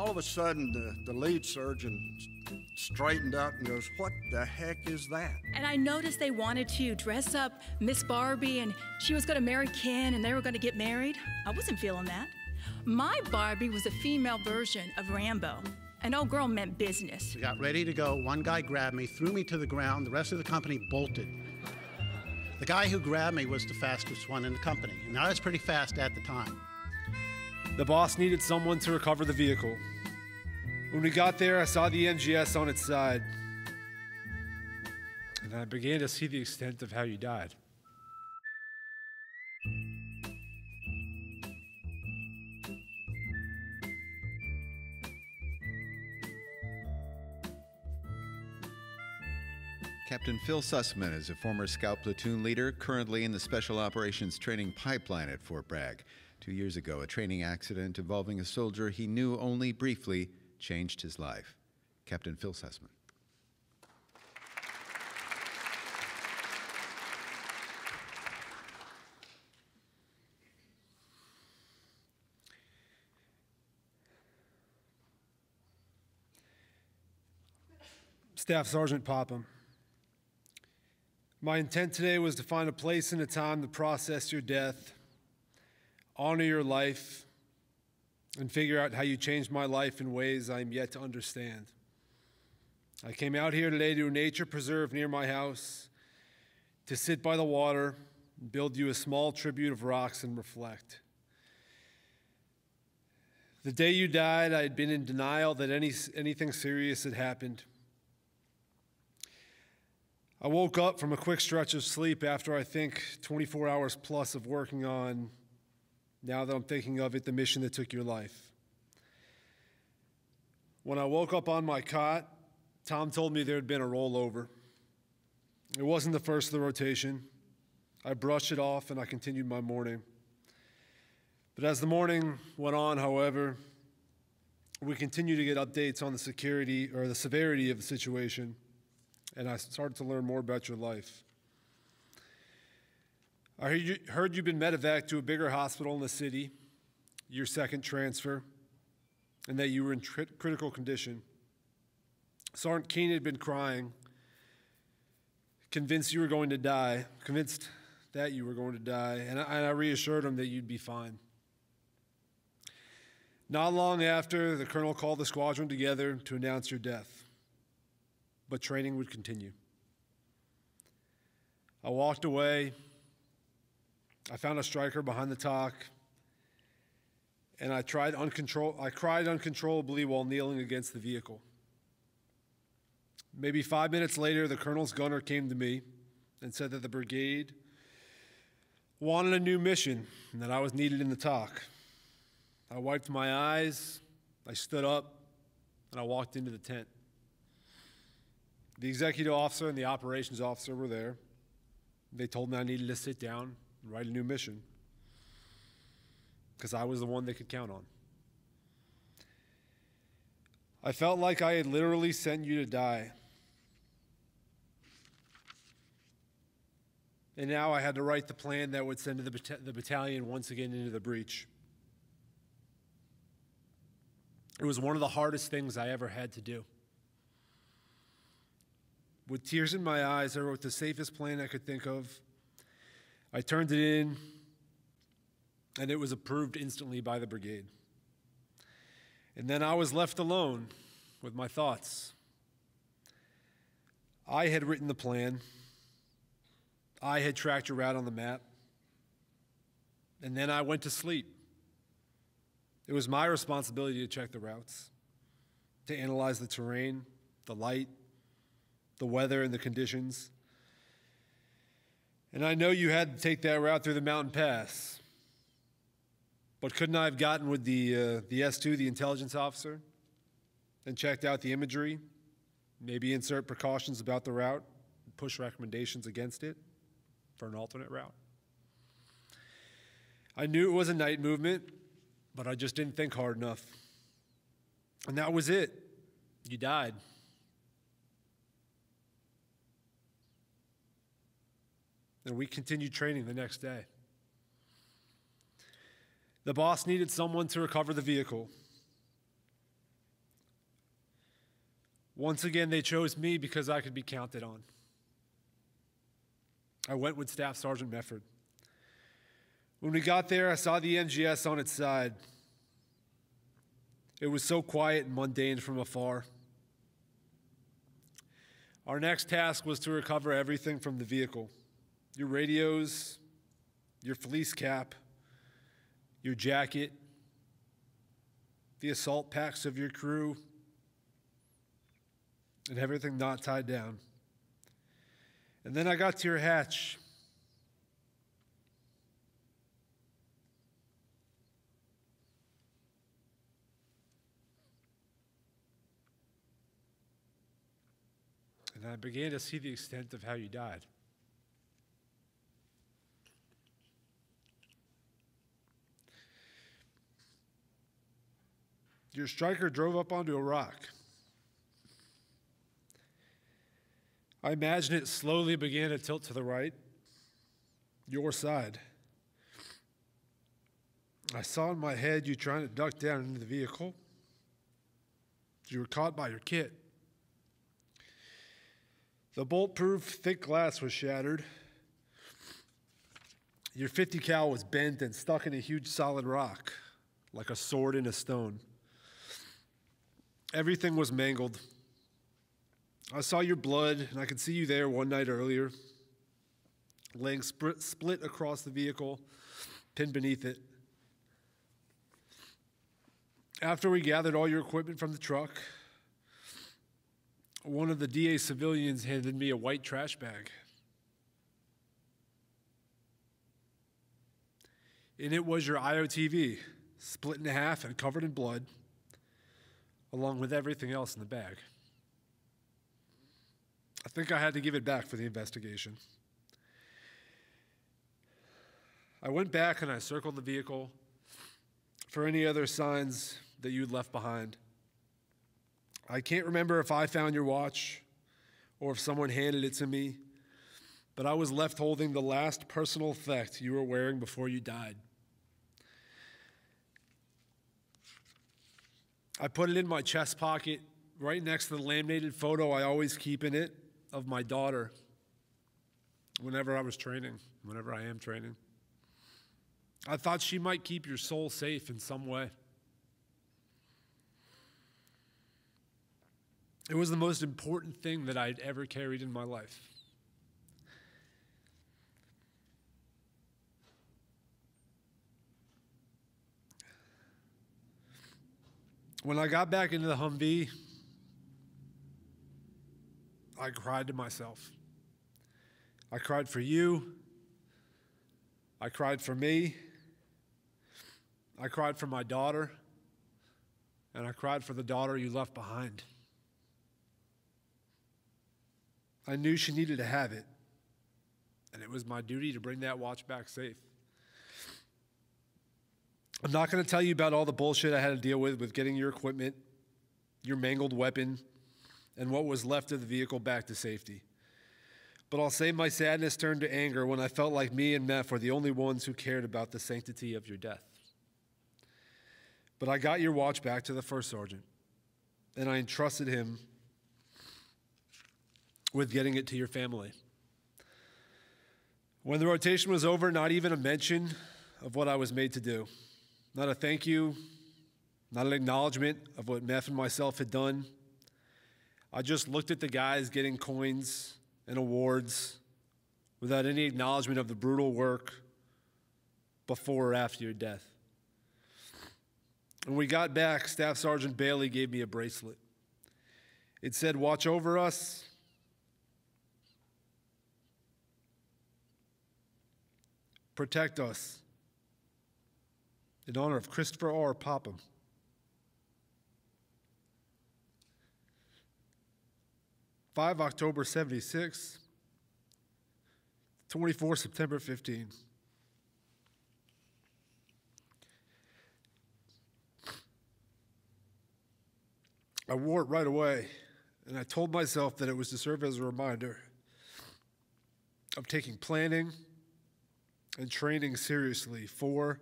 All of a sudden, the lead surgeon straightened up and goes, "What the heck is that?" And I noticed they wanted to dress up Miss Barbie, and she was going to marry Ken, and they were going to get married. I wasn't feeling that. My Barbie was a female version of Rambo. An old girl meant business. We got ready to go. One guy grabbed me, threw me to the ground. The rest of the company bolted. The guy who grabbed me was the fastest one in the company, and I was pretty fast at the time. The boss needed someone to recover the vehicle. When we got there, I saw the NGS on its side, and I began to see the extent of how you died. Captain Phil Sussman is a former Scout platoon leader, currently in the Special Operations Training Pipeline at Fort Bragg. 2 years ago, a training accident involving a soldier he knew only briefly changed his life. Captain Phil Sussman. Staff Sergeant Popham. My intent today was to find a place and a time to process your death, honor your life, and figure out how you changed my life in ways I am yet to understand. I came out here today to a nature preserve near my house, to sit by the water, and build you a small tribute of rocks and reflect. The day you died, I had been in denial that anything serious had happened. I woke up from a quick stretch of sleep after I think 24 hours plus of working on, now that I'm thinking of it, the mission that took your life. When I woke up on my cot, Tom told me there had been a rollover. It wasn't the first of the rotation. I brushed it off and I continued my morning. But as the morning went on, however, we continued to get updates on the severity of the situation, and I started to learn more about your life. I heard you've been medevaced to a bigger hospital in the city, your second transfer, and that you were in critical condition. Sergeant Keene had been crying, convinced that you were going to die, and I reassured him that you'd be fine. Not long after, the colonel called the squadron together to announce your death, but training would continue. I walked away. I found a striker behind the talk, and I cried uncontrollably while kneeling against the vehicle. Maybe 5 minutes later, the colonel's gunner came to me and said that the brigade wanted a new mission and that I was needed in the talk. I wiped my eyes, I stood up, and I walked into the tent. The executive officer and the operations officer were there. They told me I needed to sit down and write a new mission because I was the one they could count on. I felt like I had literally sent you to die. And now I had to write the plan that would send the battalion once again into the breach. It was one of the hardest things I ever had to do. With tears in my eyes, I wrote the safest plan I could think of. I turned it in, and it was approved instantly by the brigade. And then I was left alone with my thoughts. I had written the plan. I had tracked your route on the map. And then I went to sleep. It was my responsibility to check the routes, to analyze the terrain, the light, the weather, and the conditions. And I know you had to take that route through the mountain pass. But couldn't I have gotten with the S2, the intelligence officer, and checked out the imagery, maybe insert precautions about the route, and push recommendations against it for an alternate route? I knew it was a night movement, but I just didn't think hard enough. And that was it. You died. And we continued training the next day. The boss needed someone to recover the vehicle. Once again, they chose me because I could be counted on. I went with Staff Sergeant Mefford. When we got there, I saw the NGS on its side. It was so quiet and mundane from afar. Our next task was to recover everything from the vehicle. Your radios, your fleece cap, your jacket, the assault packs of your crew, and everything not tied down. And then I got to your hatch. And I began to see the extent of how you died. Your striker drove up onto a rock. I imagine it slowly began to tilt to the right, your side. I saw in my head you trying to duck down into the vehicle. You were caught by your kit. The bolt-proof thick glass was shattered. Your 50 cal was bent and stuck in a huge solid rock, like a sword in a stone. Everything was mangled. I saw your blood, and I could see you there one night earlier, laying split across the vehicle, pinned beneath it. After we gathered all your equipment from the truck, one of the DA's civilians handed me a white trash bag. In it was your IOTV, split in half and covered in blood, along with everything else in the bag. I think I had to give it back for the investigation. I went back and I circled the vehicle for any other signs that you'd left behind. I can't remember if I found your watch or if someone handed it to me, but I was left holding the last personal effect you were wearing before you died. I put it in my chest pocket right next to the laminated photo I always keep in it of my daughter whenever I was training, whenever I am training. I thought she might keep your soul safe in some way. It was the most important thing that I'd ever carried in my life. When I got back into the Humvee, I cried to myself. I cried for you. I cried for me. I cried for my daughter. And I cried for the daughter you left behind. I knew she needed to have it, and it was my duty to bring that watch back safe. I'm not going to tell you about all the bullshit I had to deal with getting your equipment, your mangled weapon, and what was left of the vehicle back to safety. But I'll say my sadness turned to anger when I felt like me and Meph were the only ones who cared about the sanctity of your death. But I got your watch back to the first sergeant, and I entrusted him with getting it to your family. When the rotation was over, not even a mention of what I was made to do. Not a thank you, not an acknowledgement of what Meph and myself had done. I just looked at the guys getting coins and awards without any acknowledgement of the brutal work before or after your death. When we got back, Staff Sergeant Bailey gave me a bracelet. It said, "Watch over us. Protect us. In honor of Christopher R. Popham." October 76, 24 September 15. I wore it right away, and I told myself that it was to serve as a reminder of taking planning and training seriously for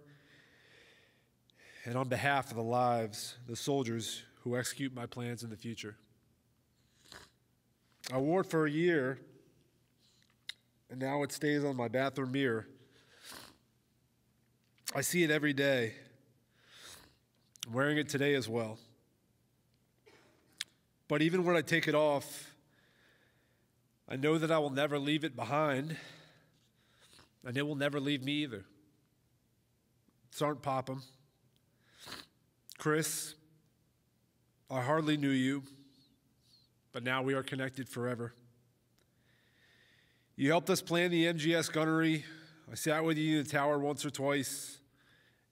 and on behalf of the lives, the soldiers who execute my plans in the future. I wore it for a year, and now it stays on my bathroom mirror. I see it every day. I'm wearing it today as well. But even when I take it off, I know that I will never leave it behind, and it will never leave me either. Sergeant Popham, Chris, I hardly knew you, but now we are connected forever. You helped us plan the MGS gunnery. I sat with you in the tower once or twice.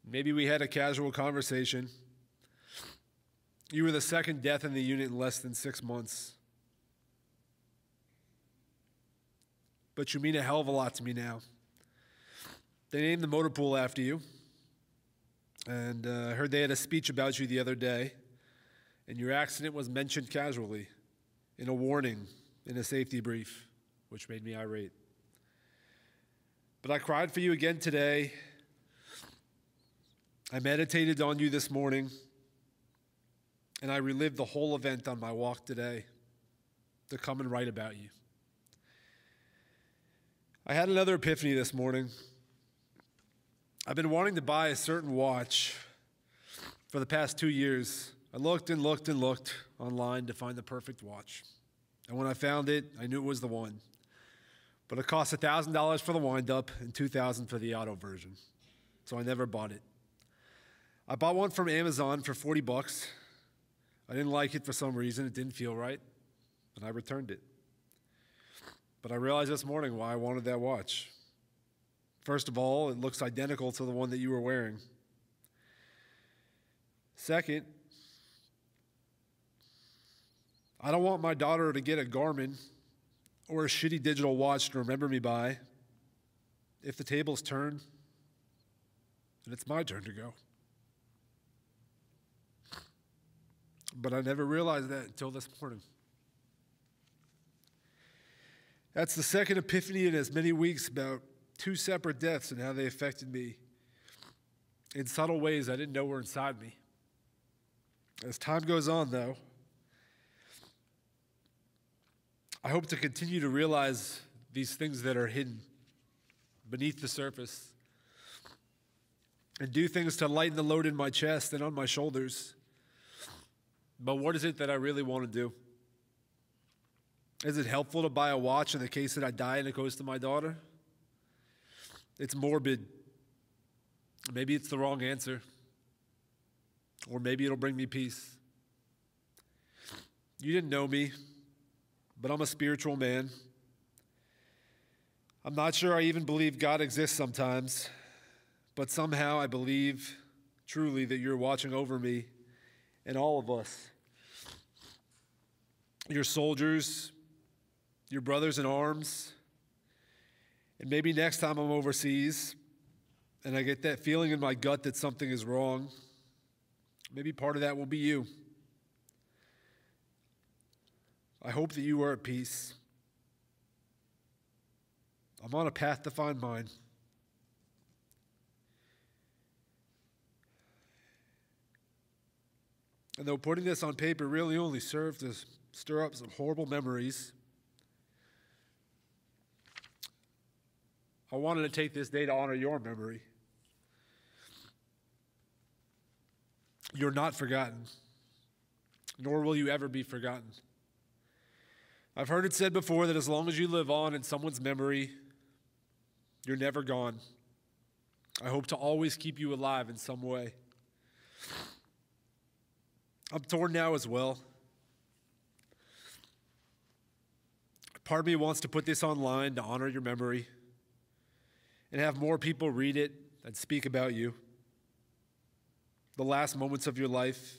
Maybe we had a casual conversation. You were the second death in the unit in less than 6 months. But you mean a hell of a lot to me now. They named the motor pool after you. And I heard they had a speech about you the other day. And your accident was mentioned casually in a warning, in a safety brief, which made me irate. But I cried for you again today. I meditated on you this morning. And I relived the whole event on my walk today to come and write about you. I had another epiphany this morning. I've been wanting to buy a certain watch for the past 2 years. I looked and looked and looked online to find the perfect watch. And when I found it, I knew it was the one. But it cost $1,000 for the wind-up and $2,000 for the auto version. So I never bought it. I bought one from Amazon for $40. I didn't like it for some reason. It didn't feel right. And I returned it. But I realized this morning why I wanted that watch. First of all, it looks identical to the one that you were wearing. Second, I don't want my daughter to get a Garmin or a shitty digital watch to remember me by if the tables turn and it's my turn to go. But I never realized that until this morning. That's the second epiphany in as many weeks about 2 separate deaths and how they affected me in subtle ways I didn't know were inside me. As time goes on, though, I hope to continue to realize these things that are hidden beneath the surface and do things to lighten the load in my chest and on my shoulders. But what is it that I really want to do? Is it helpful to buy a watch in the case that I die and it goes to my daughter? It's morbid. Maybe it's the wrong answer. Or maybe it'll bring me peace. You didn't know me, but I'm a spiritual man. I'm not sure I even believe God exists sometimes, but somehow I believe truly that you're watching over me and all of us. Your soldiers, your brothers in arms, and maybe next time I'm overseas and I get that feeling in my gut that something is wrong, maybe part of that will be you. I hope that you are at peace. I'm on a path to find mine. And though putting this on paper really only served to stir up some horrible memories, I wanted to take this day to honor your memory. You're not forgotten, nor will you ever be forgotten. I've heard it said before that as long as you live on in someone's memory, you're never gone. I hope to always keep you alive in some way. I'm torn now as well. Part of me wants to put this online to honor your memory and have more people read it and speak about you, the last moments of your life,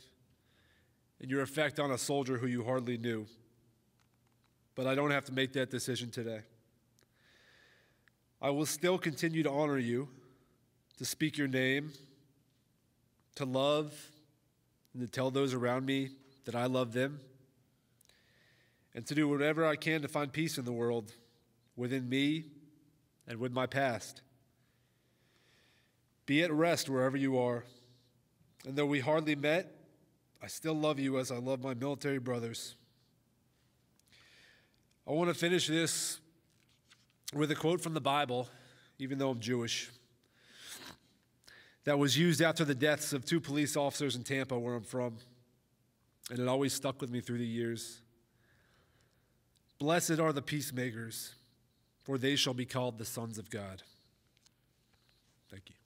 and your effect on a soldier who you hardly knew. But I don't have to make that decision today. I will still continue to honor you, to speak your name, to love, and to tell those around me that I love them, and to do whatever I can to find peace in the world, within me and with my past. Be at rest wherever you are. And though we hardly met, I still love you as I love my military brothers. I want to finish this with a quote from the Bible, even though I'm Jewish, that was used after the deaths of 2 police officers in Tampa, where I'm from, and it always stuck with me through the years. Blessed are the peacemakers, for they shall be called the sons of God. Thank you.